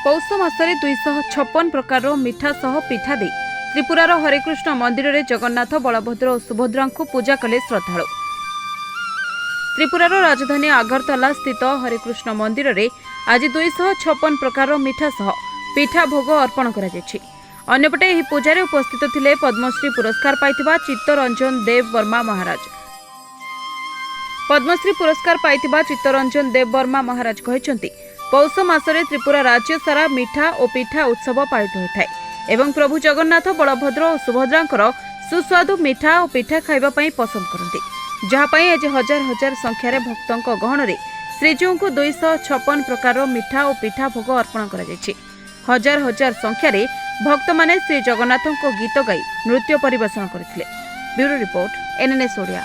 पौष मासरे 256 प्रकार मिठा सह पिठा दे त्रिपुरार हरिकृष्ण मंदिर में जगन्नाथ बलभद्र और सुभद्रा को पूजा कले श्रद्धालु। त्रिपुरार राजधानी आगरतला स्थित हरिकृष्ण मंदिर में आज 256 प्रकार मिठा सह पिठा भोग अर्पण करपटे यह पूजा उपस्थित थिले पद्मश्री पुरस्कार पाइथिबा चित्तरंजन देव वर्मा महाराज। पद्मश्री पुरस्कार पाइथिबा चित्तरंजन देव वर्मा महाराज कहते पौष मासरे त्रिपुरा राज्य सारा मिठा और पिठा उत्सव पालित होता है एवं प्रभु जगन्नाथ बलभद्र और सुभद्रा सुस्वादु मिठा और पिठा खाइबा पसंद करते जहाँपाई आज हजार हजार संख्यार भक्तों गहन में श्रीजीव को 256 प्रकार मिठा और पिठा भोग अर्पण कर हजार हजार संख्यार भक्त माने श्री जगन्नाथ गीत गाई नृत्य परिवेषण करथिले। Bureau report NNS Odia.